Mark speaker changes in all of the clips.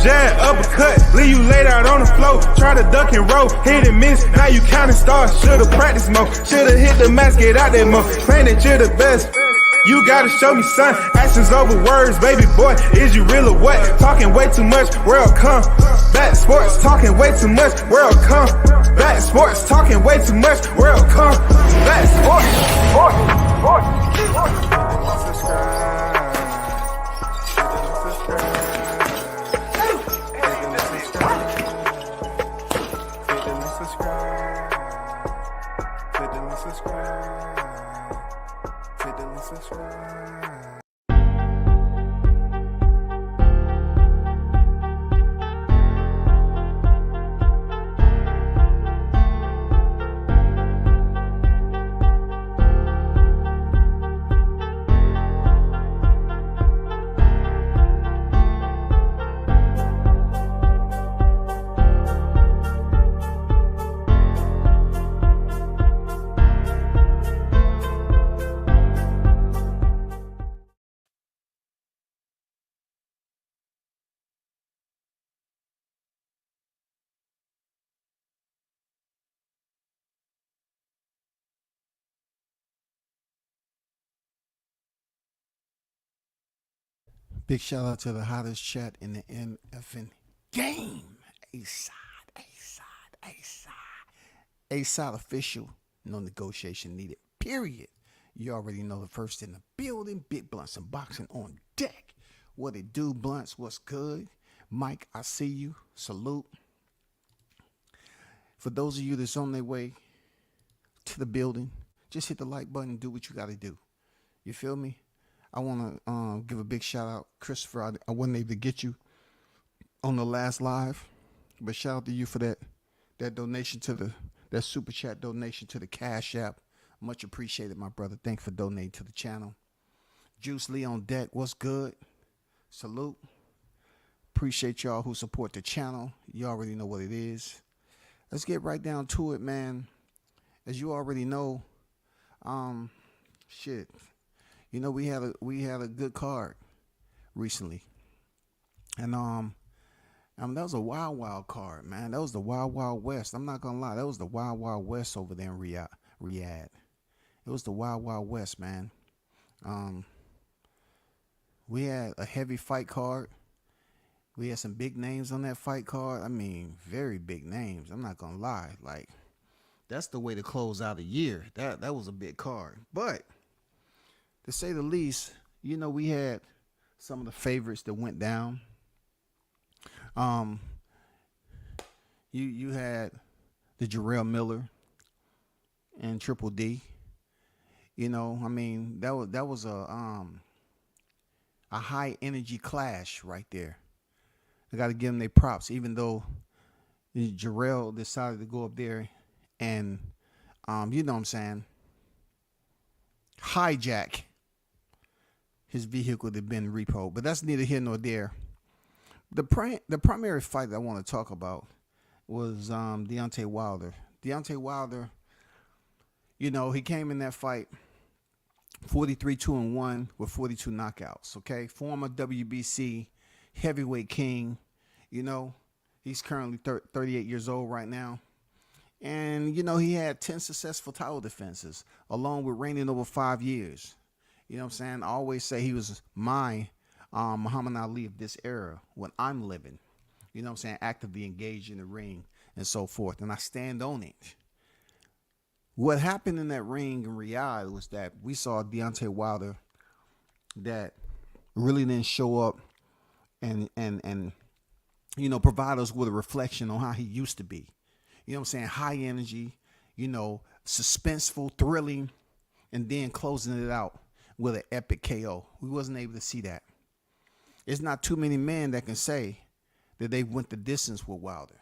Speaker 1: jab, uppercut, leave you laid out on the floor. Try to duck and roll, hit and miss, now you counting stars. Should've practiced more, should've hit the mask, get out there more. Claim that you're the best. You gotta show me, son, actions over words, baby boy, is you real or what? Talking way too much, world come back sports, talking way too much, world come back sports, talking way too much, world come back sports.
Speaker 2: Big shout out to the hottest chat in the NFN game. A-side official. No negotiation needed. Period. You already know the first in the building. Big Blunts and Boxing on deck. What it do, Blunts? What's good? Mike, I see you. Salute. For those of you that's on their way to the building, just hit the like button and do what you got to do. You feel me? I want to give a big shout out, Christopher. I wasn't able to get you on the last live, but shout out to you for that donation to that super chat donation to the Cash App. Much appreciated, my brother. Thanks for donating to the channel. Juice Lee on deck. What's good? Salute. Appreciate y'all who support the channel. You already know what it is. Let's get right down to it, man. As you already know, shit. You know, we had a good card recently, and that was a wild card, man. That was the wild west. I'm not gonna lie, that was the wild west over there in Riyadh. It was the wild west, man. We had a heavy fight card. We had some big names on that fight card. I mean, very big names. I'm not gonna lie, like that's the way to close out a year. That was a big card, but to say the least, you know, we had some of the favorites that went down. You had the Jarrell Miller and Triple D. You know, I mean, that was a high energy clash right there. I got to give them their props, even though Jarrell decided to go up there and, you know what I'm saying, hijack his vehicle that had been repoed, but that's neither here nor there. The primary fight that I want to talk about was Deontay Wilder. Deontay Wilder, you know, he came in that fight 43-2-1 with 42 knockouts. Okay, former WBC heavyweight king. You know, he's currently 38 years old right now, and you know he had 10 successful title defenses, along with reigning over 5 years. You know what I'm saying? I always say he was my Muhammad Ali of this era when I'm living. You know what I'm saying? Actively engaged in the ring and so forth. And I stand on it. What happened in that ring in Riyadh was that we saw Deontay Wilder that really didn't show up and you know, provide us with a reflection on how he used to be. You know what I'm saying? High energy, you know, suspenseful, thrilling, and then closing it out with an epic KO. We wasn't able to see that. It's not too many men that can say that they went the distance with Wilder.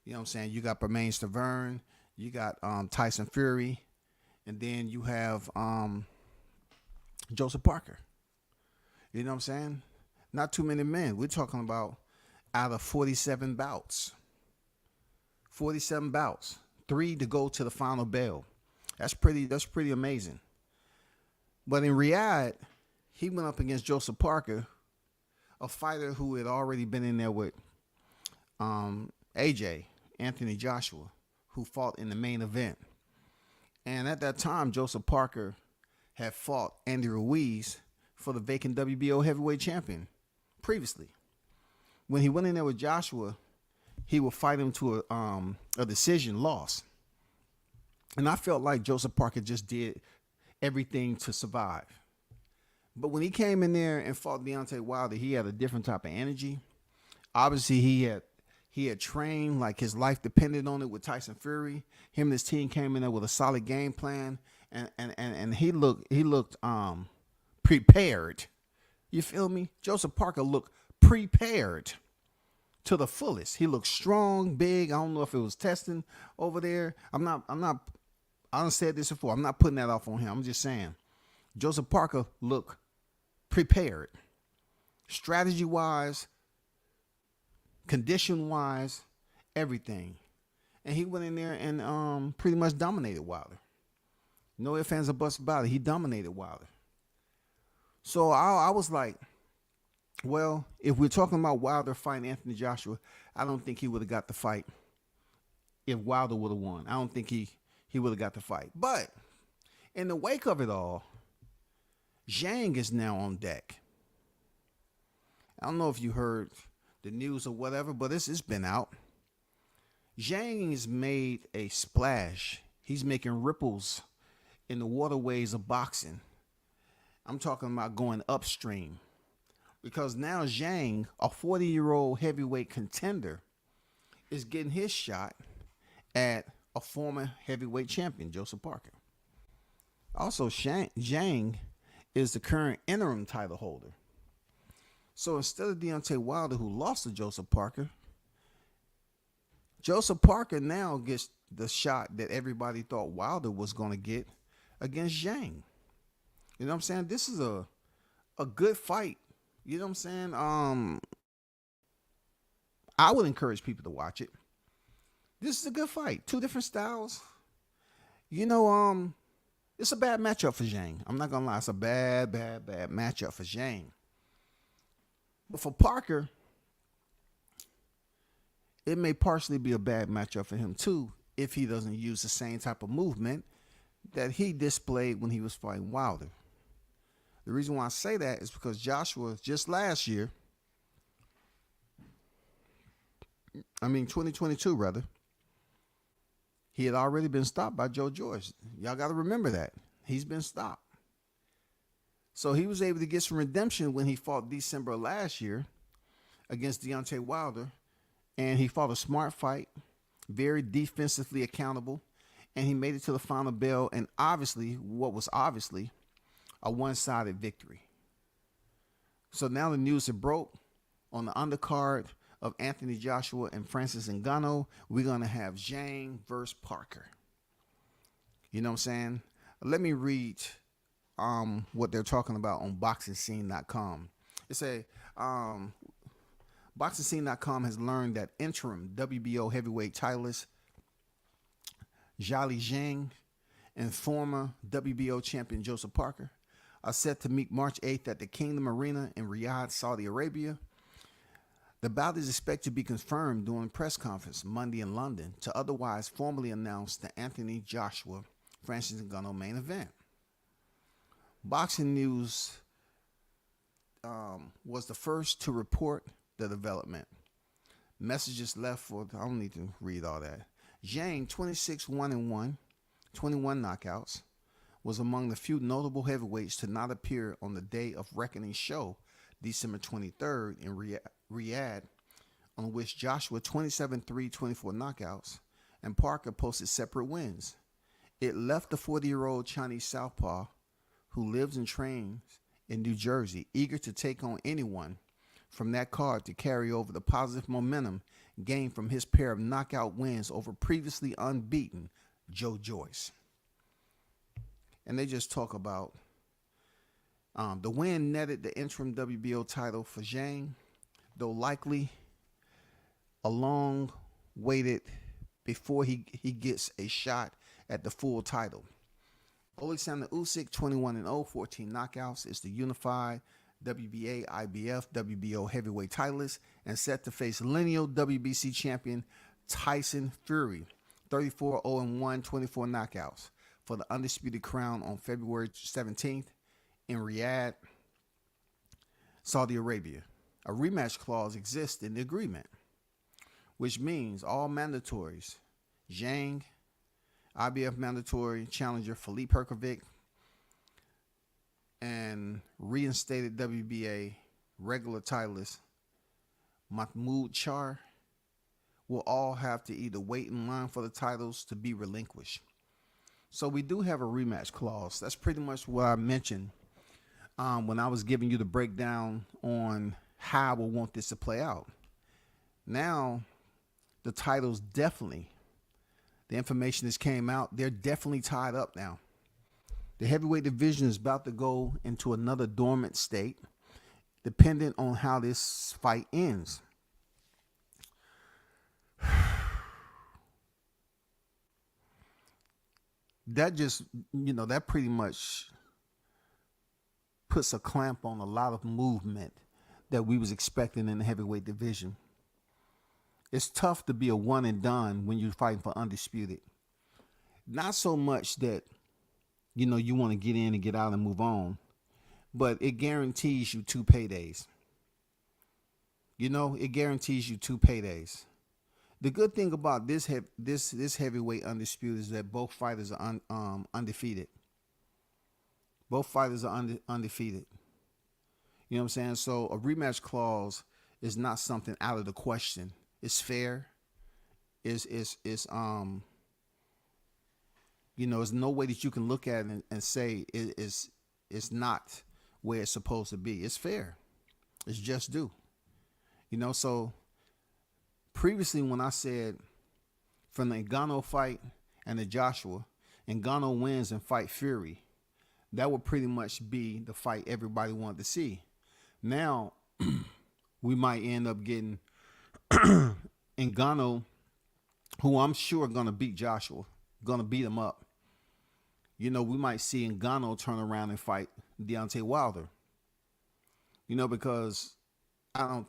Speaker 2: You know what I'm saying? You got Bermane Stiverne, you got Tyson Fury, and then you have Joseph Parker. You know what I'm saying? Not too many men. We're talking about out of 47 bouts. 47 bouts. 3 to go to the final bell. That's pretty amazing. But in Riyadh, he went up against Joseph Parker, a fighter who had already been in there with AJ, Anthony Joshua, who fought in the main event. And at that time, Joseph Parker had fought Andy Ruiz for the vacant WBO heavyweight champion previously. When he went in there with Joshua, he would fight him to a decision loss. And I felt like Joseph Parker just did everything to survive. But when he came in there and fought Deontay Wilder, he had a different type of energy. Obviously, he had trained like his life depended on it with Tyson Fury. Him and his team came in there with a solid game plan, and he looked prepared. You feel me? Joseph Parker looked prepared to the fullest. He looked strong, big. I don't know if it was testing over there. I done said this before. I'm not putting that off on him. I'm just saying Joseph Parker looked prepared, strategy-wise, condition-wise, everything. And he went in there and pretty much dominated Wilder. No ifs, ands, or buts about it. He dominated Wilder. So I was like, well, if we're talking about Wilder fighting Anthony Joshua, I don't think he would have got the fight if Wilder would have won. I don't think he would have got the fight. But in the wake of it all, Zhang is now on deck. I don't know if you heard the news or whatever, but it's been out. Zhang has made a splash. He's making ripples in the waterways of boxing. I'm talking about going upstream. Because now Zhang, a 40-year-old heavyweight contender, is getting his shot at a former heavyweight champion, Joseph Parker. Also, Zhang is the current interim title holder. So instead of Deontay Wilder, who lost to Joseph Parker now gets the shot that everybody thought Wilder was going to get against Zhang. You know what I'm saying? This is a good fight. You know what I'm saying? I would encourage people to watch it. This is a good fight. Two different styles. You know, it's a bad matchup for Zhang. I'm not going to lie. It's a bad matchup for Zhang. But for Parker, it may partially be a bad matchup for him too if he doesn't use the same type of movement that he displayed when he was fighting Wilder. The reason why I say that is because Joshua, just last year, 2022 rather, he had already been stopped by Joe Joyce. Y'all got to remember that. He's been stopped. So he was able to get some redemption when he fought December last year against Deontay Wilder. And he fought a smart fight, very defensively accountable. And he made it to the final bell. And obviously, what was obviously a one-sided victory. So now the news had broke on the undercard of Anthony Joshua and Francis Ngannou. We're going to have Zhang versus Parker. You know what I'm saying? Let me read what they're talking about on BoxingScene.com. It say, BoxingScene.com has learned that interim WBO heavyweight titleist Zhali Zhang and former WBO champion Joseph Parker are set to meet March 8th at the Kingdom Arena in Riyadh, Saudi Arabia. The bout is expected to be confirmed during a press conference Monday in London to otherwise formally announce the Anthony Joshua Francis Ngannou main event. Boxing News was the first to report the development. Messages left for, I don't need to read all that. Zhang, 26-1-1, 21 knockouts, was among the few notable heavyweights to not appear on the Day of Reckoning show, December 23rd in Riyadh, on which Joshua 27-3, 24 knockouts, and Parker posted separate wins. It left the 40-year-old Chinese southpaw, who lives and trains in New Jersey, eager to take on anyone from that card to carry over the positive momentum gained from his pair of knockout wins over previously unbeaten Joe Joyce. And they just talk about the win netted the interim WBO title for Zhang, though likely a long waited before he gets a shot at the full title. Alexander Usyk, 21-0, 14 knockouts, is the unified WBA, IBF, WBO heavyweight titleist, and set to face lineal WBC champion Tyson Fury, 34-0-1, 24 knockouts, for the undisputed crown on February 17th in Riyadh, Saudi Arabia. A rematch clause exists in the agreement, which means all mandatories, Zhang, IBF mandatory challenger Filip Hrgović, and reinstated WBA regular titleist Mahmoud Char, will all have to either wait in line for the titles to be relinquished. So we do have a rematch clause. That's pretty much what I mentioned when I was giving you the breakdown on how I would want this to play out. Now, the titles definitely, the information that came out, they're definitely tied up now. The heavyweight division is about to go into another dormant state, dependent on how this fight ends. That just, that pretty much puts a clamp on a lot of movement that we was expecting in the heavyweight division. It's tough to be a one and done when you're fighting for undisputed. Not so much that, you want to get in and get out and move on, but it guarantees you 2 paydays. It guarantees you 2 paydays. The good thing about this heavyweight undisputed is that both fighters are undefeated. Both fighters are undefeated. You know what I'm saying? So a rematch clause is not something out of the question. It's fair. There's no way that you can look at it and say it's not where it's supposed to be. It's fair. It's just due. So previously when I said from the Ngannou fight and the Joshua, Ngannou wins and fight Fury, that would pretty much be the fight everybody wanted to see. Now, we might end up getting Ngannou, who I'm sure going to beat Joshua, going to beat him up. We might see Ngannou turn around and fight Deontay Wilder. Because I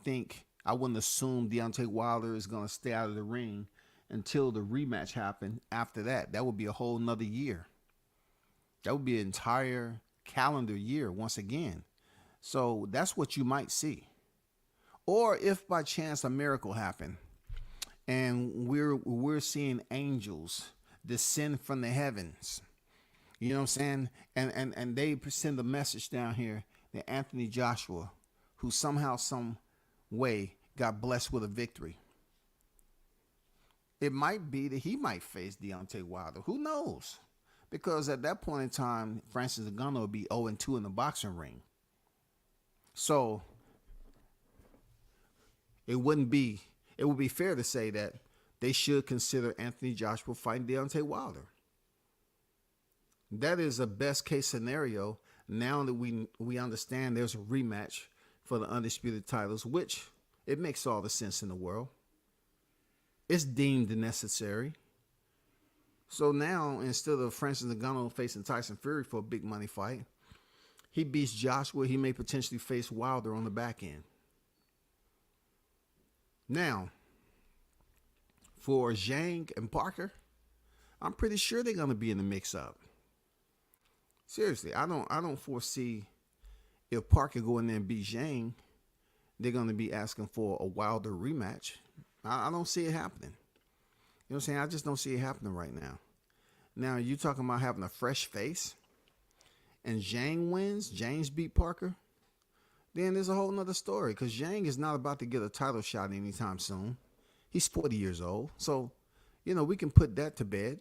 Speaker 2: wouldn't assume Deontay Wilder is going to stay out of the ring until the rematch happened. After that, that would be a whole nother year. That would be an entire calendar year once again. So that's what you might see. Or if by chance a miracle happened and we're seeing angels descend from the heavens, you know what I'm saying? And they send a message down here that Anthony Joshua, who somehow, some way got blessed with a victory. It might be that he might face Deontay Wilder. Who knows? Because at that point in time, Francis Ngannou would be 0-2 in the boxing ring. So it would be fair to say that they should consider Anthony Joshua fighting Deontay Wilder. That is a best case scenario now that we understand there's a rematch for the undisputed titles, which it makes all the sense in the world. It's deemed necessary. So now, instead of Francis Ngannou facing Tyson Fury for a big money fight, he beats Joshua, he may potentially face Wilder on the back end. Now, for Zhang and Parker, I'm pretty sure they're going to be in the mix-up. Seriously, I don't foresee if Parker go in there and beat Zhang, they're going to be asking for a Wilder rematch. I don't see it happening. You know what I'm saying? I just don't see it happening right now. Now, you talking about having a fresh face and Zhang wins, Zhang's beat Parker, then there's a whole nother story because Zhang is not about to get a title shot anytime soon. He's 40 years old. So, we can put that to bed.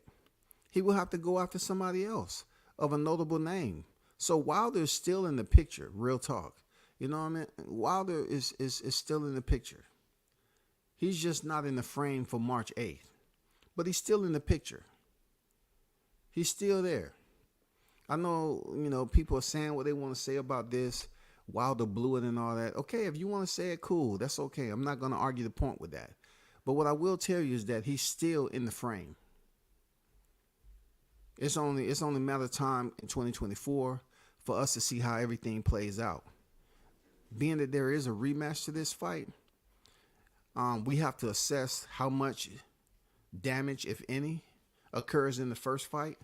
Speaker 2: He will have to go after somebody else of a notable name. So Wilder is still in the picture, real talk. You know what I mean? Wilder is still in the picture. He's just not in the frame for March 8th. But he's still in the picture. He's still there. I know, people are saying what they want to say about this. Wilder blew it and all that. Okay, if you want to say it, cool. That's okay. I'm not going to argue the point with that. But what I will tell you is that he's still in the frame. It's only a matter of time in 2024 for us to see how everything plays out. being that there is a rematch to this fight, we have to assess how much damage, if any, occurs in the first fight,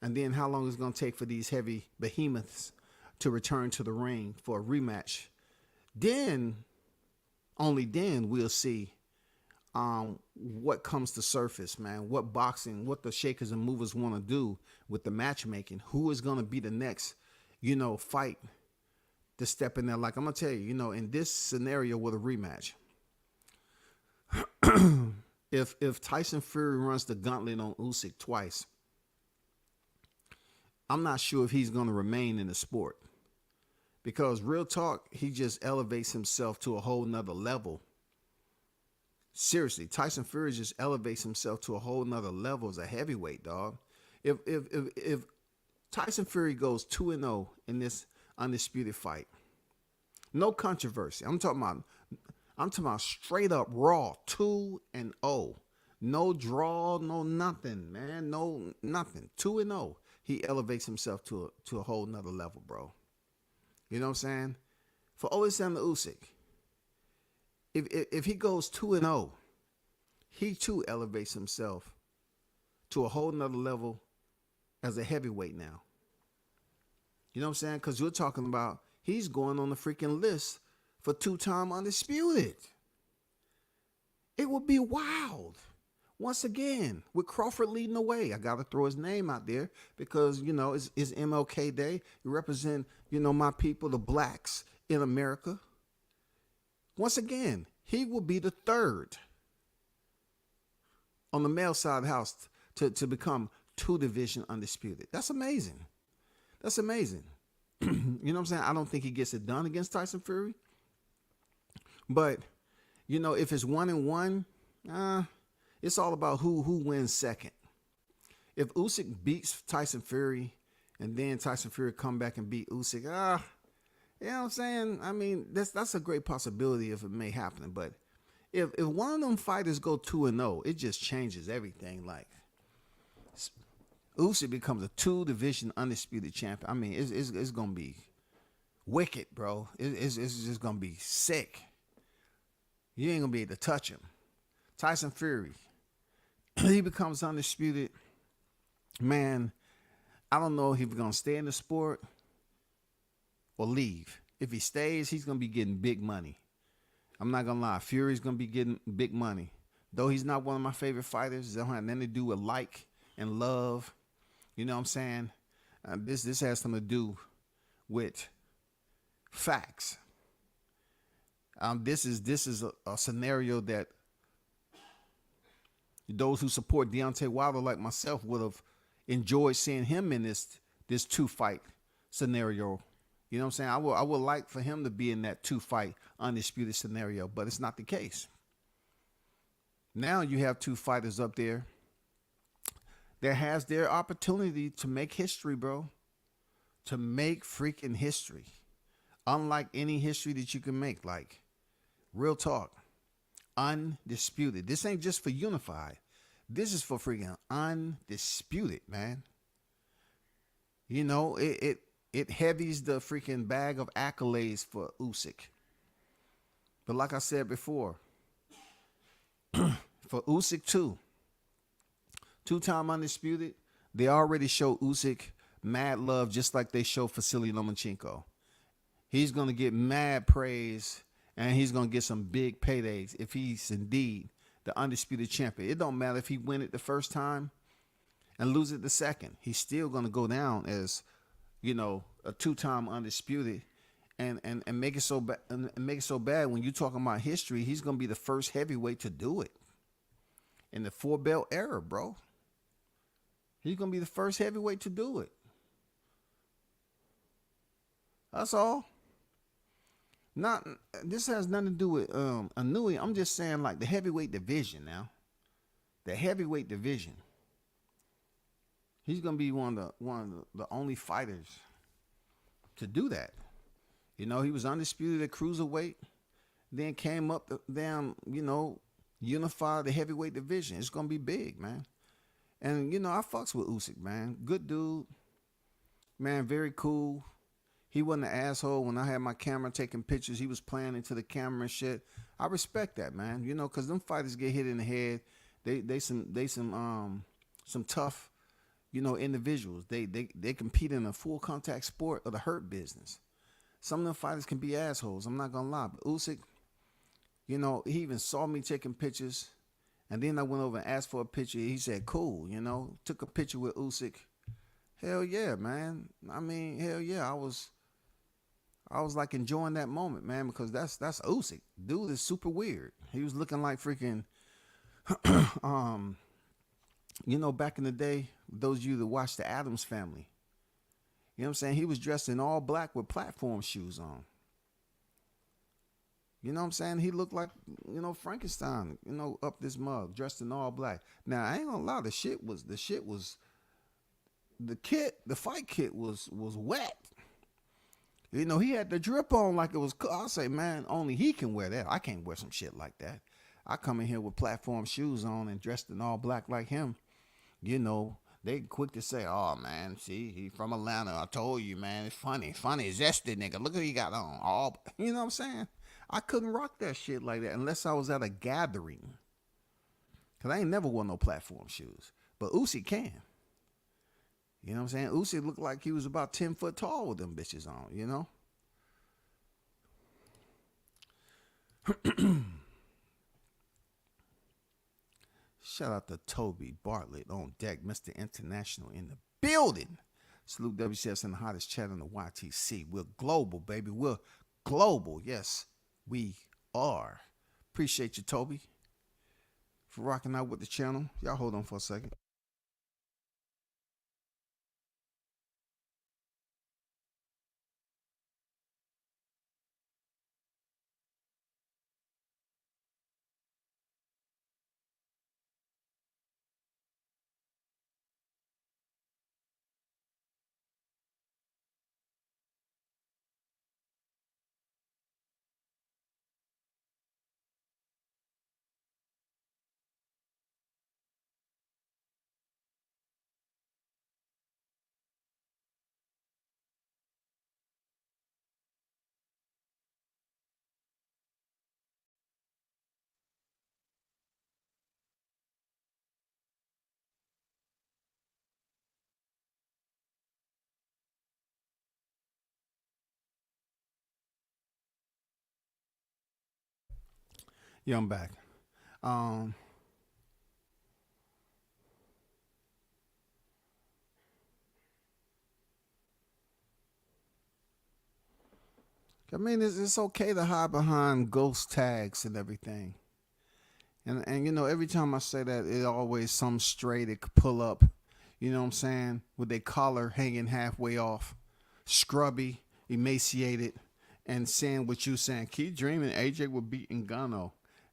Speaker 2: and then how long it's going to take for these heavy behemoths to return to the ring for a rematch. Then, only then, we'll see what comes to surface, man. What boxing, what the shakers and movers want to do with the matchmaking. Who is going to be the next, fight to step in there? Like, I'm going to tell you, in this scenario with a rematch, if Tyson Fury runs the gauntlet on Usyk twice, I'm not sure if he's going to remain in the sport. Because real talk, he just elevates himself to a whole nother level. Seriously, Tyson Fury just elevates himself to a whole nother level as a heavyweight, dog. If Tyson Fury goes 2-0 in this undisputed fight, no controversy. I'm talking about straight up raw 2-0. No draw, no nothing, man. No nothing. 2-0. He elevates himself to a whole nother level, bro. You know what I'm saying? For Alexander Usyk, if he goes 2-0, he too elevates himself to a whole nother level as a heavyweight now. You know what I'm saying? Because you're talking about he's going on the freaking list for 2-time undisputed. It would be wild. Once again, with Crawford leading the way, I got to throw his name out there because, it's MLK Day. You represent, my people, the blacks in America. Once again, he will be the third on the male side of the house to become 2-division undisputed. That's amazing. That's amazing. You know what I'm saying? I don't think he gets it done against Tyson Fury. But, if it's 1-1, it's all about who wins second. If Usyk beats Tyson Fury and then Tyson Fury come back and beat Usyk, you know what I'm saying? I mean, that's a great possibility if it may happen. But if one of them fighters go 2-0, it just changes everything. Like, Usyk becomes a 2-division undisputed champion. I mean, it's gonna be wicked, bro. It's just gonna be sick. You ain't gonna be able to touch him. Tyson Fury, he becomes undisputed. Man, I don't know if he's going to stay in the sport or leave. If he stays, he's going to be getting big money. I'm not going to lie. Fury's going to be getting big money. Though he's not one of my favorite fighters, it don't have nothing to do with like and love. You know what I'm saying? This has something to do with facts. This is a scenario that those who support Deontay Wilder like myself would have enjoyed seeing him in this 2-fight scenario. You know what I'm saying? I would like for him to be in that 2-fight undisputed scenario, but it's not the case. Now you have 2 fighters up there that has their opportunity to make history, bro. To make freaking history. Unlike any history that you can make. Like, real talk. Undisputed. This ain't just for unified. This is for freaking undisputed, man. It heavies the freaking bag of accolades for Usyk. But like I said before, for Usyk too, 2-time undisputed, they already show Usyk mad love just like they show Vasily Lomachenko. He's going to get mad praise and he's going to get some big paydays if he's indeed the undisputed champion. It don't matter if he win it the first time and lose it the second. He's still going to go down as, a 2-time undisputed and make it so bad. And make it so bad when you're talking about history, he's going to be the first heavyweight to do it in the 4-belt era, bro. He's going to be the first heavyweight to do it. That's all. This has nothing to do with Anui. I'm just saying, like, the heavyweight division now. The heavyweight division. He's gonna be one of the only fighters to do that. He was undisputed at cruiserweight, then came up down, unified the heavyweight division. It's gonna be big, man. And I fucks with Usyk, man. Good dude, man. Very cool. He wasn't an asshole when I had my camera taking pictures. He was playing into the camera and shit. I respect that, man. You know, cause them fighters get hit in the head. They some tough, you know, individuals. They compete in a full contact sport of the hurt business. Some of them fighters can be assholes. I'm not gonna lie, but Usyk, you know, he even saw me taking pictures, and then I went over and asked for a picture. He said, "Cool," you know, took a picture with Usyk. Hell yeah, man. I mean, hell yeah. I was like enjoying that moment, man, because that's Usyk. Dude is super weird. He was looking like freaking, you know, back in the day, those of you that watched the Addams Family. You know what I'm saying? He was dressed in all black with platform shoes on. You know what I'm saying? He looked like, you know, Frankenstein, you know, up this mug, dressed in all black. Now, I ain't gonna lie, the fight kit was wet. You know, he had the drip on like it was, I'll say, man, only he can wear that. I can't wear some shit like that. I come in here with platform shoes on and dressed in all black like him. You know, they quick to say, "Oh man, see, he from Atlanta. I told you, man, it's funny, zesty nigga. Look what he got on." All, you know what I'm saying? I couldn't rock that shit like that unless I was at a gathering, cause I ain't never wore no platform shoes. But Usyk can. You know what I'm saying? Usyk looked like he was about 10 foot tall with them bitches on. You know. Shout out to Toby Bartlett on deck, Mr. International in the building. Salute WCS and the hottest chat on the YTC. We're global, baby. We're global. Yes, we are. Appreciate you, Toby, for rocking out with the channel. Y'all hold on for a second. Yeah, I'm back. Um, I mean, it's okay to hide behind ghost tags and everything. And you know, every time I say that, it always some stray that could pull up, you know what I'm saying, with their collar hanging halfway off, scrubby, emaciated, and saying what you saying. Keep dreaming AJ will beat Ngannou.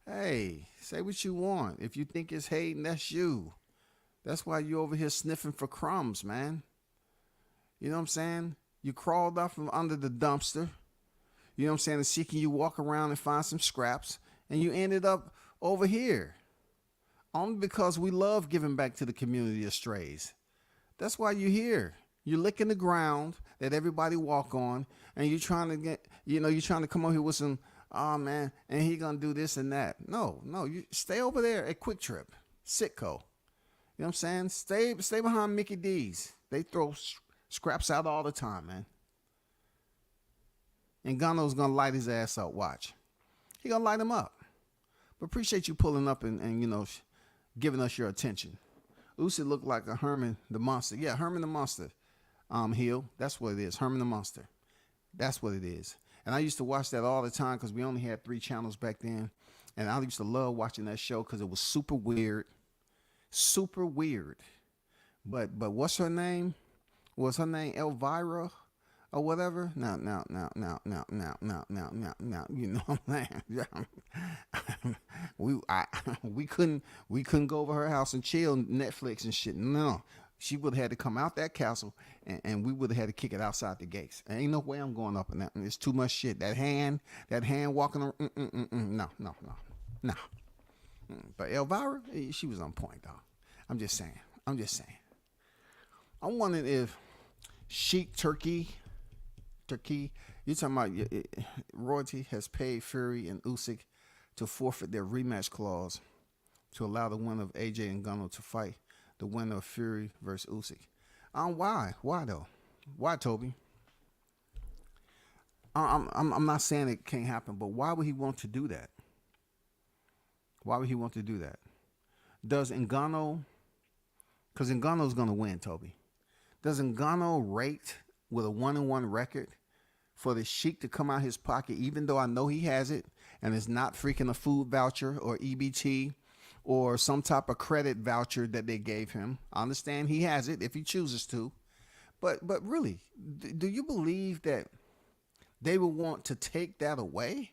Speaker 2: Hey, say what you want. If you think it's hating, that's you. That's why you over here sniffing for crumbs, man. You know what I'm saying? You crawled off from under the dumpster. You know what I'm saying? And seeking you walk around and find some scraps, and you ended up over here. Only because we love giving back to the community of strays. That's why you're here. You're licking the ground that everybody walk on, and you're trying to get, you know, you're trying to come over here with some, oh man, and he gonna do this and that. No, you stay over there at Quick Trip, Sitco. You know what I'm saying? Stay behind Mickey D's. They throw scraps out all the time, man. And Gano's gonna light his ass up. Watch, he gonna light him up. But appreciate you pulling up and you know, giving us your attention. Usyk looked like a Herman the Monster. Yeah, Herman the Monster. Heel. That's what it is. Herman the Monster. That's what it is. And I used to watch that all the time because we only had 3 channels back then. And I used to love watching that show because it was super weird. Super weird. But what's her name? Was her name Elvira or whatever? No. You know what I'm saying? we couldn't go over her house and chill Netflix and shit. No. She would have had to come out that castle and we would have had to kick it outside the gates. There ain't no way I'm going up in that. It's too much shit. That hand walking around. No. But Elvira, she was on point, though. I'm just saying. I'm wondering if Sheik Turkey Turkey. You talking about Royalty has paid Fury and Usyk to forfeit their rematch clause to allow the winner of AJ and Ngannou to fight the winner of Fury versus Usyk. Why? Why though? Why, Toby? I'm not saying it can't happen, but why would he want to do that? Why would he want to do that? Does Ngannou, because Ngannou's going to win, Toby. Does Ngannou rate with a 1-1 record for the Sheik to come out his pocket, even though I know he has it, and it's not freaking a food voucher or EBT or some type of credit voucher that they gave him? I understand he has it if he chooses to. But really, do you believe that they would want to take that away?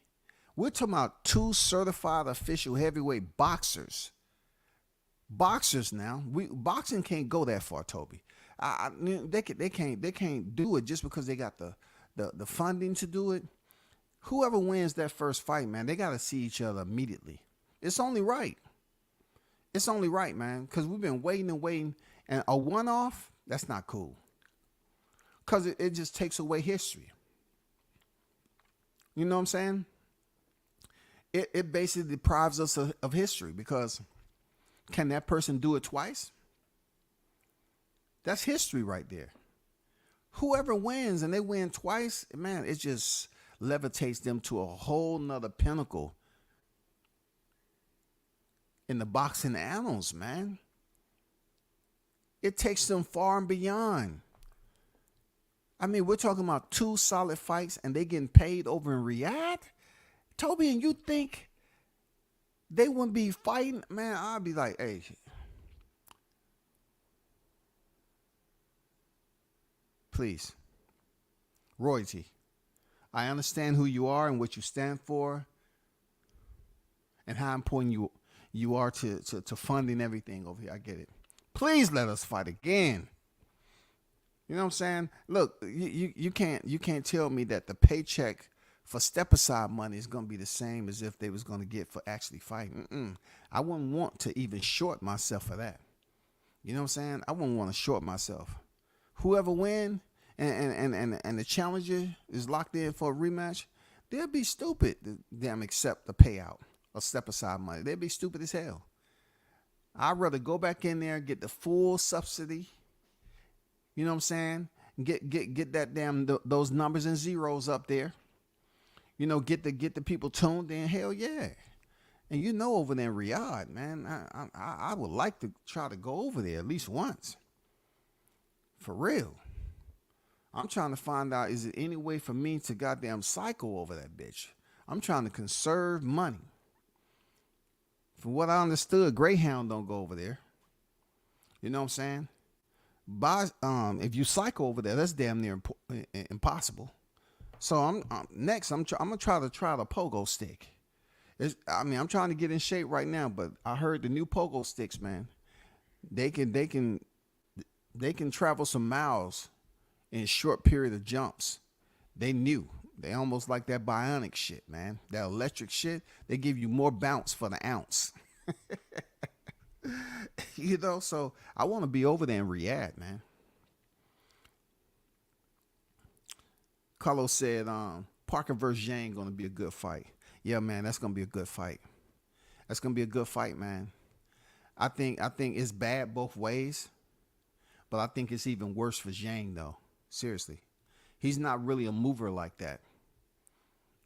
Speaker 2: We're talking about 2 certified official heavyweight boxers. Boxers now. Boxing can't go that far, Toby. They can't do it just because they got the funding to do it. Whoever wins that first fight, man, they got to see each other immediately. It's only right. It's only right, man, because we've been waiting, and a one-off, that's not cool. Because it just takes away history. You know what I'm saying? It basically deprives us of history, because can that person do it twice? That's history right there. Whoever wins and they win twice, man, it just levitates them to a whole nother pinnacle in the boxing annals, man. It takes them far and beyond. I mean, we're talking about 2 solid fights and they getting paid over in Riyadh? Toby, and you think they wouldn't be fighting? Man, I'd be like, hey, please, Royalty, I understand who you are and what you stand for and how important you are to funding everything over here. I get it. Please let us fight again. You know what I'm saying? Look, you can't tell me that the paycheck for step aside money is going to be the same as if they was going to get for actually fighting. I wouldn't want to even short myself for that. You know what I'm saying? I wouldn't want to short myself. Whoever win and the challenger is locked in for a rematch, they'll be stupid to damn accept the payout or step aside money. They'll be stupid as hell. I'd rather go back in there and get the full subsidy. You know what I'm saying? Get that damn those numbers and zeros up there. You know, get the people tuned in. Hell yeah. And you know, over there in Riyadh, man, I would like to try to go over there at least once. For real. I'm trying to find out, is there any way for me to goddamn cycle over that bitch? I'm trying to conserve money. From what I understood, Greyhound don't go over there. You know what I'm saying? If you cycle over there, that's damn near impossible. So I'm gonna try the pogo stick. I'm trying to get in shape right now, but I heard the new pogo sticks, man. They can travel some miles in a short period of jumps. They almost like that bionic shit, man. That electric shit. They give you more bounce for the ounce. You know, so I want to be over there in Riyadh, man. Carlos said, Parker versus Zhang gonna be a good fight. Yeah, man, that's gonna be a good fight. That's gonna be a good fight, man. I think it's bad both ways, but I think it's even worse for Zhang though. Seriously, he's not really a mover like that,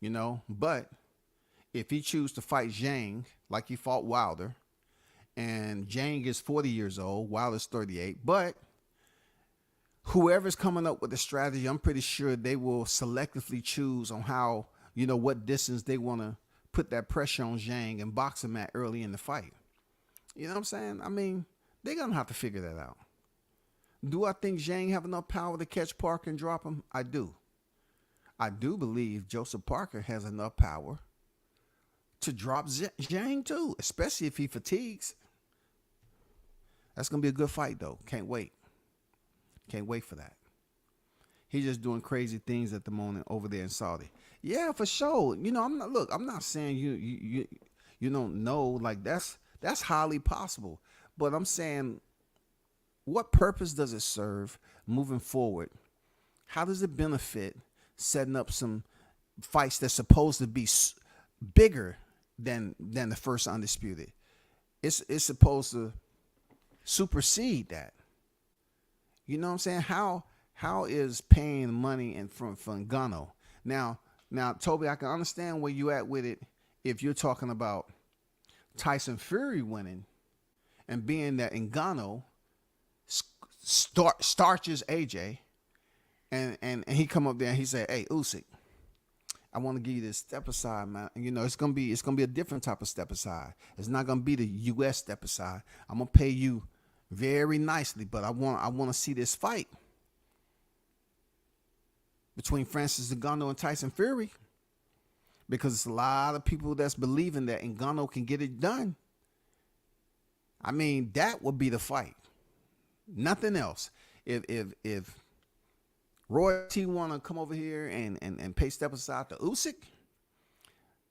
Speaker 2: you know. But if he chooses to fight Zhang like he fought Wilder, and Zhang is 40 years old, Wilder's 38, but whoever's coming up with the strategy, I'm pretty sure they will selectively choose on how, you know, what distance they want to put that pressure on Zhang and box him at early in the fight. You know what I'm saying? I mean, they're going to have to figure that out. Do I think Zhang have enough power to catch Parker and drop him? I do. I do believe Joseph Parker has enough power to drop Zhang too, especially if he fatigues. That's going to be a good fight though. Can't wait. Can't wait for that. He's just doing crazy things at the moment over there in Saudi. Yeah, for sure. You know, I'm not saying you don't know, like that's highly possible. But I'm saying, what purpose does it serve moving forward? How does it benefit setting up some fights that's supposed to be bigger than the first undisputed. It's supposed to supersede that. You know what I'm saying? How is paying money and from Ngannou? Now, Toby, I can understand where you at with it if you're talking about Tyson Fury winning and being that Ngannou starches AJ, and he come up there and he said, "Hey, Usyk, I want to give you this step aside, man. You know, it's gonna be a different type of step aside. It's not gonna be the U.S. step aside. I'm gonna pay you very nicely, but I want to see this fight between Francis Ngannou and Tyson Fury, because it's a lot of people that's believing that Ngannou can get it done. I mean, that would be the fight. Nothing else. If Royalty want to come over here and pay step aside to Usyk,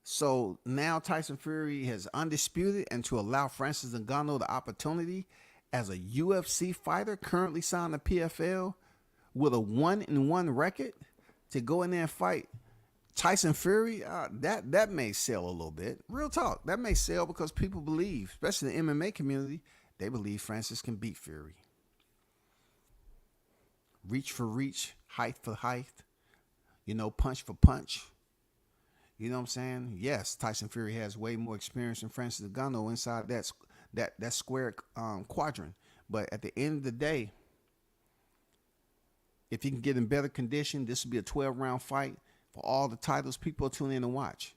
Speaker 2: so now Tyson Fury has undisputed, and to allow Francis Ngannou the opportunity as a UFC fighter currently signed to PFL with a 1-1 record to go in there and fight Tyson Fury, that may sell a little bit. Real talk, that may sell because people believe, especially the MMA community, they believe Francis can beat Fury. Reach for reach, height for height, punch for punch. You know what I'm saying? Yes, Tyson Fury has way more experience than Francis Ngannou inside that square quadrant. But at the end of the day, if he can get in better condition, this will be a 12-round fight for all the titles. People will tune in and watch.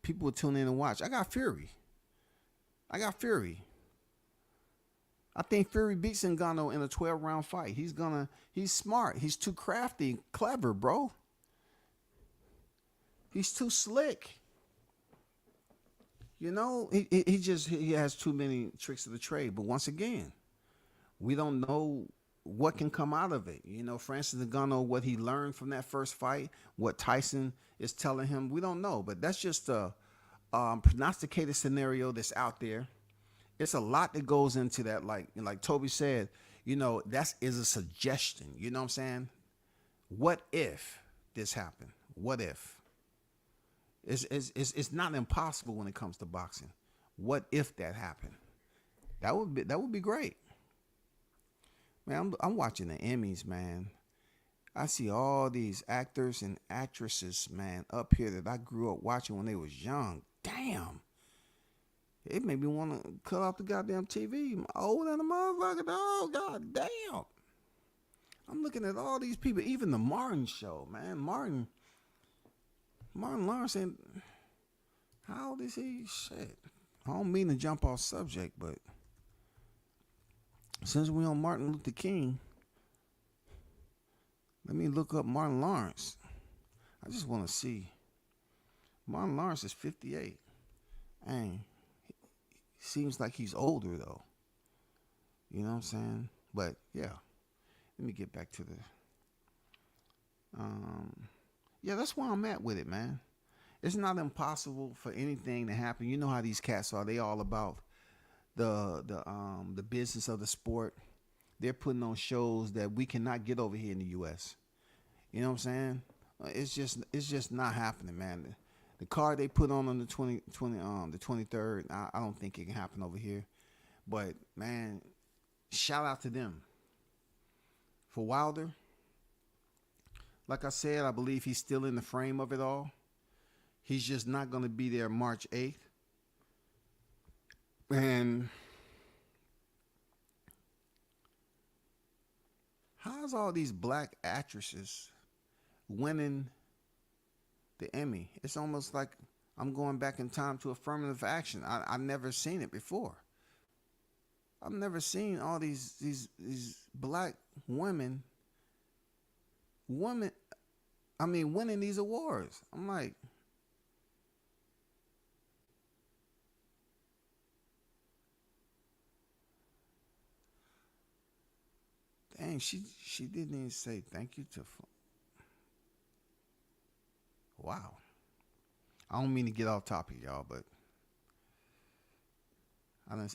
Speaker 2: People will tune in and watch. I got Fury. I think Fury beats Ngannou in a 12-round fight. He's smart. He's too crafty, clever, bro. He's too slick. He has too many tricks of the trade. But once again, we don't know what can come out of it. Francis Ngannou, what he learned from that first fight, what Tyson is telling him, we don't know. But that's just a prognosticated scenario that's out there. It's a lot that goes into that. Like Toby said, that is a suggestion. You know what I'm saying? What if this happened? What if? It's not impossible when it comes to boxing. What if that happened? That would be great. Man, I'm watching the Emmys, man. I see all these actors and actresses, man, up here that I grew up watching when they was young. Damn. It made me want to cut off the goddamn TV. I'm old than a motherfucker, dog. God damn. I'm looking at all these people, even the Martin show, man. Martin Lawrence, and how old is he? Shit. I don't mean to jump off subject, but since we on Martin Luther King, let me look up Martin Lawrence. I just want to see. Martin Lawrence is 58. Dang. Seems like he's older, though. You know what I'm saying? But, yeah. Let me get back to the... Yeah, that's where I'm at with it, man. It's not impossible for anything to happen. You know how these cats are. They all about the business of the sport. They're putting on shows that we cannot get over here in the U.S. You know what I'm saying? It's just not happening, man. The card they put on the 23rd, I don't think it can happen over here. But man, shout out to them. For Wilder, like I said, I believe he's still in the frame of it all. He's just not going to be there March 8th. And how's all these black actresses winning the Emmy? It's almost like I'm going back in time to affirmative action. I've never seen it before. I've never seen all these black women, winning these awards. I'm like, dang, she didn't even say thank you to. Wow. I don't mean to get off topic, y'all, but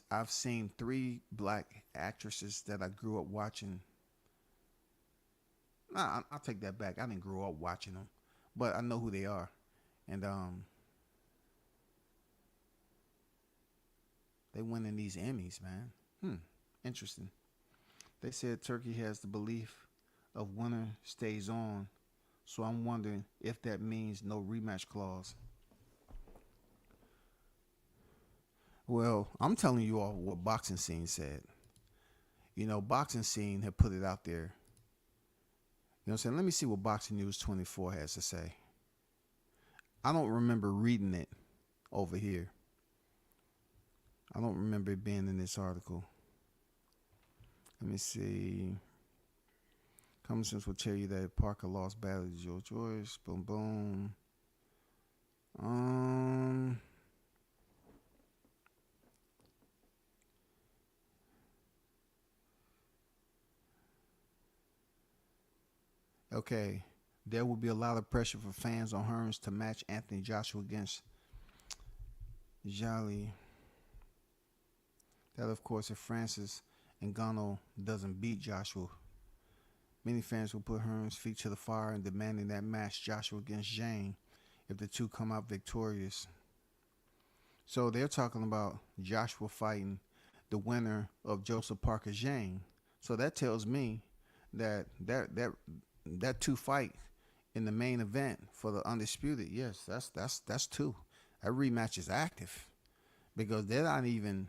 Speaker 2: I've seen 3 black actresses that I grew up watching Nah, I'll take that back. I didn't grow up watching them, but I know who they are, and they winning these Emmys, man. Interesting. They said Turkey has the belief of winner stays on, so I'm wondering if that means no rematch clause. Well, I'm telling you all what Boxing Scene said. Boxing Scene had put it out there. You know what I'm saying? Let me see what Boxing News 24 has to say. I don't remember reading it over here. I don't remember it being in this article. Let me see. Common sense will tell you that Parker lost badly to Joe Joyce. Boom, boom. Okay. There will be a lot of pressure for fans on Hearns to match Anthony Joshua against Jolly. That, of course, if Francis Ngannou doesn't beat Joshua. Many fans will put Hearns' feet to the fire in demanding that match Joshua against Zhang if the two come out victorious. So they're talking about Joshua fighting the winner of Joseph Parker Zhang. So that tells me that two fight in the main event for the undisputed. Yes, that's two. That rematch is active because they're not even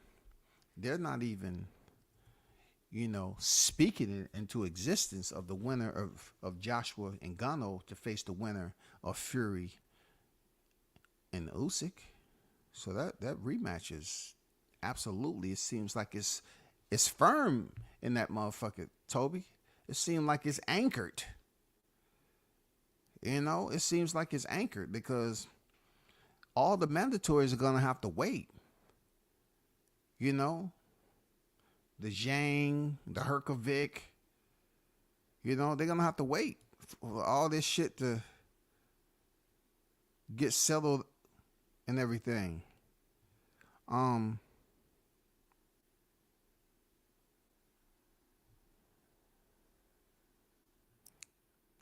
Speaker 2: speaking it into existence of the winner of Joshua and Ngannou to face the winner of Fury and Usyk. So that rematch is absolutely, it seems like it's firm in that motherfucker, Toby. It seems like it's anchored. It seems like it's anchored because all the mandatories are going to have to wait. The Zhang, the Herkovic, they're going to have to wait for all this shit to get settled and everything.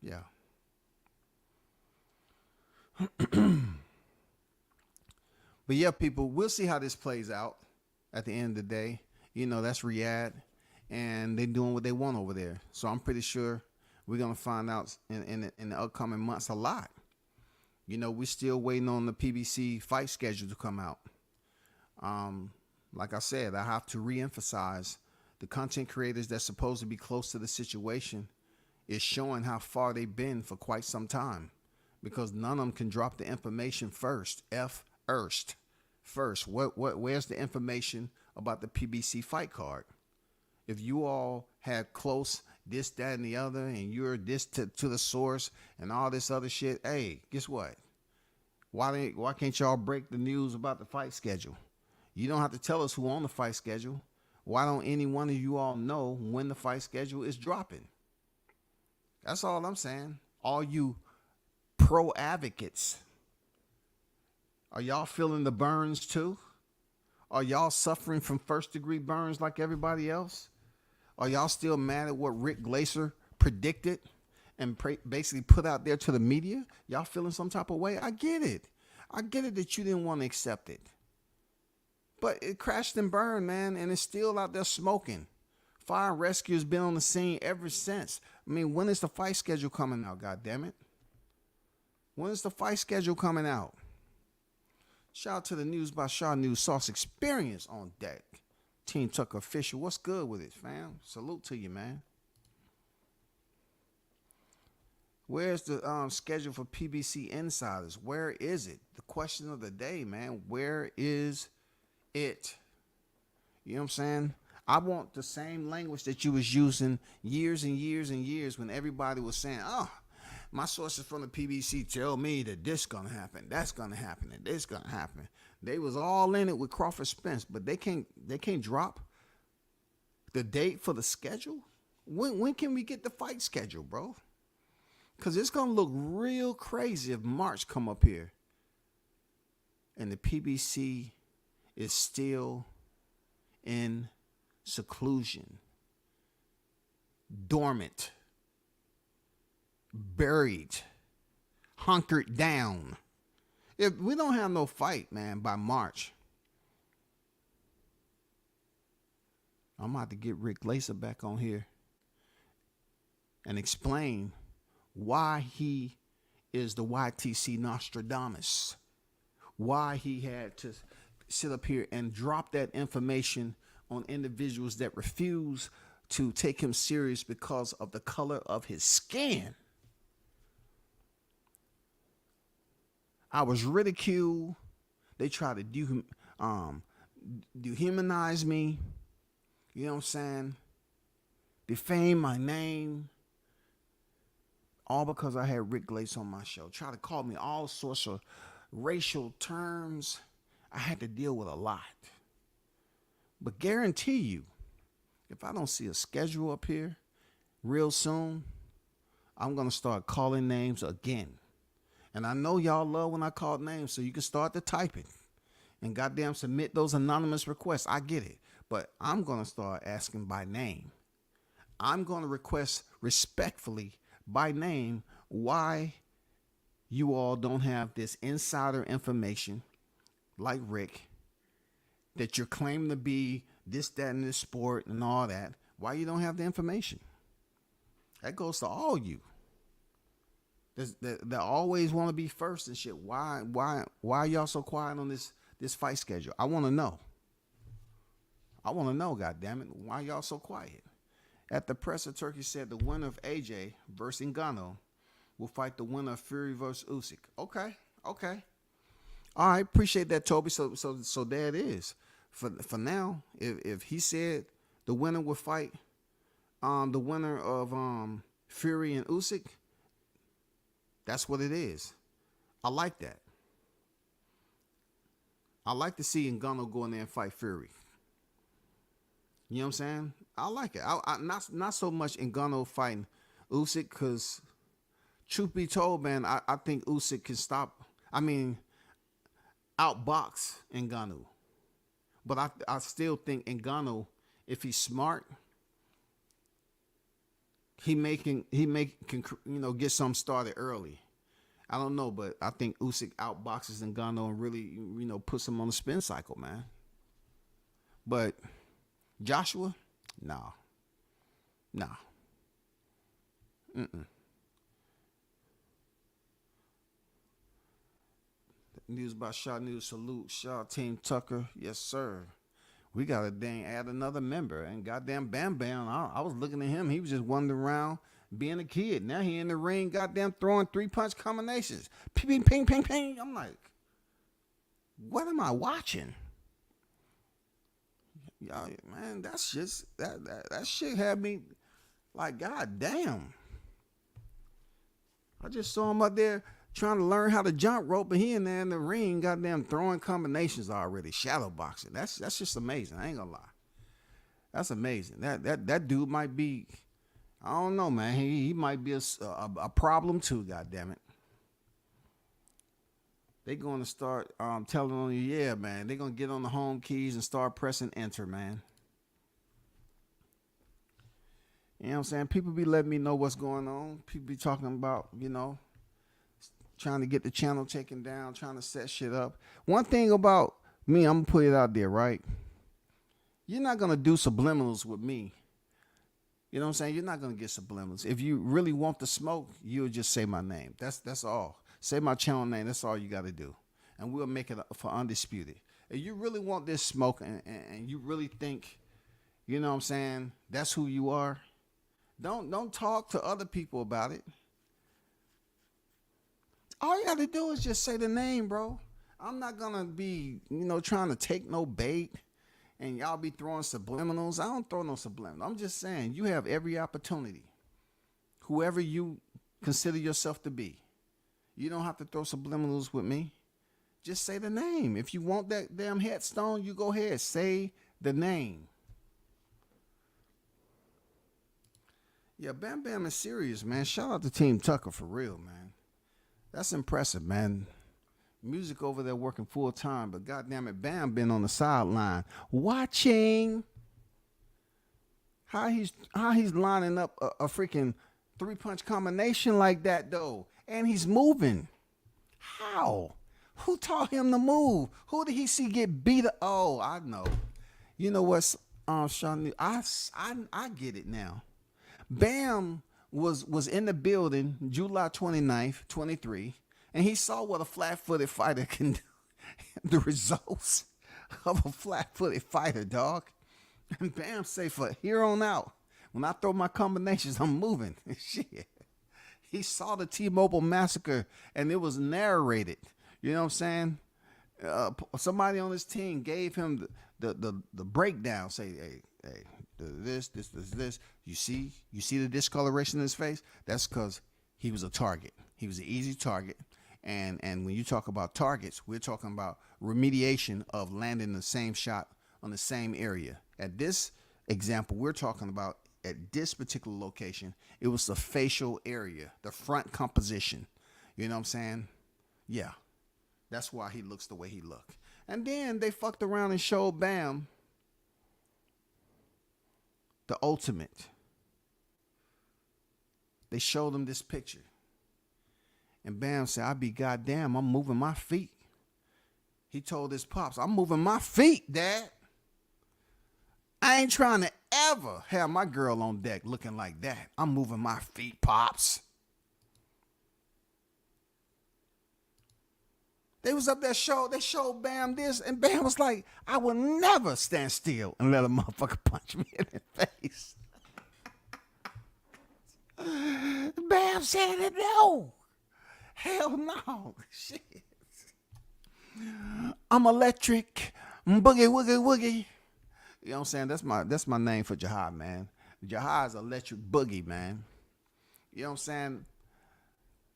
Speaker 2: Yeah. But yeah, people, we'll see how this plays out at the end of the day. That's Riyadh, and they're doing what they want over there. So I'm pretty sure we're going to find out in the upcoming months a lot. We're still waiting on the PBC fight schedule to come out. Like I said, I have to reemphasize the content creators that's supposed to be close to the situation is showing how far they've been for quite some time because none of them can drop the information first. First, where's the information about the PBC fight card? If you all had close this, that, and the other, and you're this to the source and all this other shit, hey, guess what? Why can't y'all break the news about the fight schedule? You don't have to tell us who on the fight schedule. Why don't any one of you all know when the fight schedule is dropping? That's all I'm saying. All you pro advocates, are y'all feeling the burns too? Are y'all suffering from first degree burns like everybody else? Are y'all still mad at what Rick Glaser predicted and basically put out there to the media? Y'all feeling some type of way? I get it. I get it that you didn't want to accept it. But it crashed and burned, man, and it's still out there smoking. Fire and Rescue has been on the scene ever since. I mean, when is the fight schedule coming out, goddammit? When is the fight schedule coming out? Shout out to the News by Shaw News Sauce Experience on deck. Team Tucker Official. What's good with it, fam? Salute to you, man. Where's the schedule for PBC Insiders? Where is it? The question of the day, man. Where is it? You know what I'm saying? I want the same language that you was using years and years and years when everybody was saying, oh, my sources from the PBC tell me that this gonna happen, that's gonna happen, and this gonna happen. They was all in it with Crawford Spence, but they can't drop the date for the schedule. When can we get the fight schedule, bro? Because it's gonna look real crazy if March come up here and the PBC is still in seclusion, dormant. buried, hunkered down. If we don't have no fight, man, by March, I'm about to get Rick Lacer back on here and explain why he is the YTC Nostradamus, why he had to sit up here and drop that information on individuals that refuse to take him serious because of the color of his skin. I was ridiculed. They tried to dehumanize me. You know what I'm saying? Defame my name. All because I had Rick Glace on my show. Try to call me all sorts of racial terms. I had to deal with a lot. But guarantee you, if I don't see a schedule up here real soon, I'm going to start calling names again. And I know y'all love when I call names, so you can start to type it. And goddamn submit those anonymous requests. I get it. But I'm going to start asking by name. I'm going to request respectfully by name why you all don't have this insider information like Rick, that you're claiming to be this, that, and this sport and all that. Why you don't have the information? That goes to all you. That always want to be first and shit. Why y'all so quiet on this fight schedule? I want to know. I want to know, goddammit, why y'all so quiet? At the presser, Turkey said the winner of AJ versus Ngannou will fight the winner of Fury versus Usyk. Okay. All right, appreciate that, Toby. So there it is. For now, if he said the winner would fight the winner of Fury and Usyk, that's what it is. I like that. I like to see Ngannou go in there and fight Fury. You know what I'm saying? I like it. I not so much Ngannou fighting Usyk, because truth be told, man, I think Usyk can outbox Ngannou. But I still think Ngannou, if he's smart, he can get something started early. I don't know, but I think Usyk outboxes Ngannou and really puts him on the spin cycle, man. But Joshua, nah. News by Shaw News. Salute Shaw Team Tucker. Yes, sir. We got to add another member. And goddamn Bam Bam, I was looking at him. He was just wandering around being a kid. Now he in the ring, goddamn throwing 3-punch combinations. Ping, ping, ping, ping. I'm like, what am I watching? Y'all, man, that's just that shit had me like, goddamn. I just saw him up there trying to learn how to jump rope, but he in there in the ring, goddamn throwing combinations already, shadow boxing. That's just amazing. I ain't gonna lie. That's amazing. That dude might be, I don't know, man. He might be a problem too. Goddamn it. They going to start telling on you, yeah, man. They gonna get on the home keys and start pressing enter, man. You know what I'm saying? People be letting me know what's going on. People be talking about, trying to get the channel taken down, trying to set shit up. One thing about me, I'm gonna put it out there, right? You're not gonna do subliminals with me. You know what I'm saying? You're not gonna get subliminals. If you really want the smoke, you'll just say my name. That's all. Say my channel name. That's all you got to do, and we'll make it for Undisputed. If you really want this smoke, and you really think, you know what I'm saying, that's who you are, don't talk to other people about it. All you got to do is just say the name, bro. I'm not gonna be, trying to take no bait, and y'all be throwing subliminals. I don't throw no subliminals. I'm just saying you have every opportunity. Whoever you consider yourself to be. You don't have to throw subliminals with me. Just say the name. If you want that damn headstone, you go ahead. Say the name. Yeah, Bam Bam is serious, man. Shout out to Team Tucker for real, man. That's impressive, man. Music over there working full time, but goddamn it, Bam been on the sideline watching how he's lining up a freaking 3-punch combination like that though, and he's moving. How? Who taught him to move? Who did he see get beat up? Oh, I know. You know what, Sean? I get it now. Bam was in the building July 29th, 23, and he saw what a flat-footed fighter can do. The results of a flat-footed fighter, dog. And Bam say, for here on out, when I throw my combinations, I'm moving. Shit. He saw the T-Mobile massacre, and it was narrated. You know what I'm saying? Somebody on his team gave him the breakdown. Say, hey, this. You see the discoloration in his face? That's because he was a target. He was an easy target. And when you talk about targets, we're talking about remediation of landing the same shot on the same area. At this example, we're talking about at this particular location, it was the facial area, the front composition. You know what I'm saying? Yeah. That's why he looks the way he looked. And then they fucked around and showed Bam the ultimate. They showed him this picture. And Bam said, I be goddamn, I'm moving my feet. He told his pops, I'm moving my feet, Dad. I ain't trying to ever have my girl on deck looking like that. I'm moving my feet, Pops. They was up there they showed Bam this, and Bam was like, I will never stand still and let a motherfucker punch me in the face. Bam said no. Hell no. Shit. I'm electric. Boogie, woogie, woogie. You know what I'm saying? That's my name for Jihad, man. Jihad is electric boogie, man. You know what I'm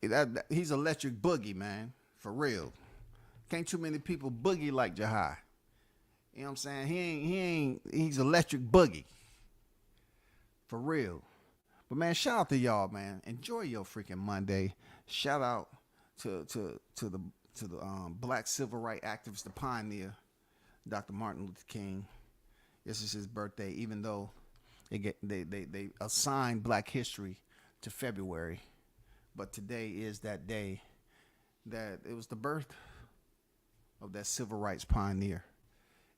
Speaker 2: saying? He's electric boogie, man. For real. Can't too many people boogie like Jihad. You know what I'm saying? He's electric boogie. For real. But man, shout out to y'all, man. Enjoy your freaking Monday. Shout out to the black civil rights activist, the pioneer, Dr. Martin Luther King. This is his birthday, even though they assigned Black History to February. But today is that day that it was the birth of that civil rights pioneer,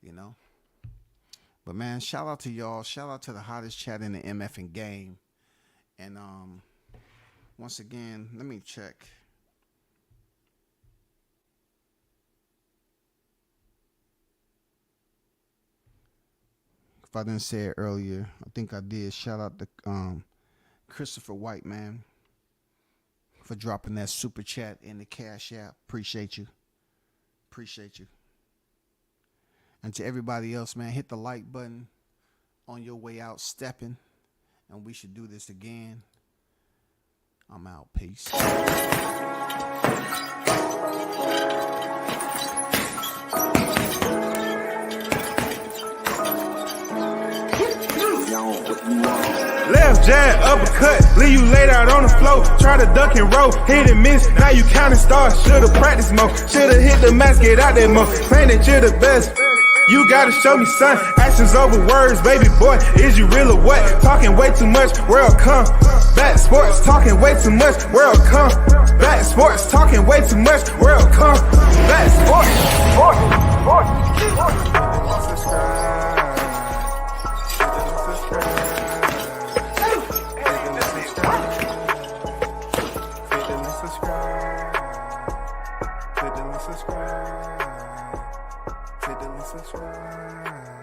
Speaker 2: you know. But man, shout out to y'all. Shout out to the hottest chat in the MFing game. And once again, let me check. If I didn't say it earlier, I think I did. Shout out to Christopher White, man, for dropping that super chat in the Cash App. Appreciate you. Appreciate you. And to everybody else, man, hit the like button on your way out stepping. And we should do this again. I'm out. Peace.
Speaker 1: Left jab, uppercut, leave you laid out on the floor. Try to duck and roll, hit and miss. Now you counting stars. Should've practiced more. Should've hit the mask, get out there more. Claim that you're the best. You gotta show me, son. Actions over words, baby boy. Is you real or what? Talking way too much, world come. Back sports, talking way too much, world come. Back sports, talking way too much, world come. Back sports. Subscribe.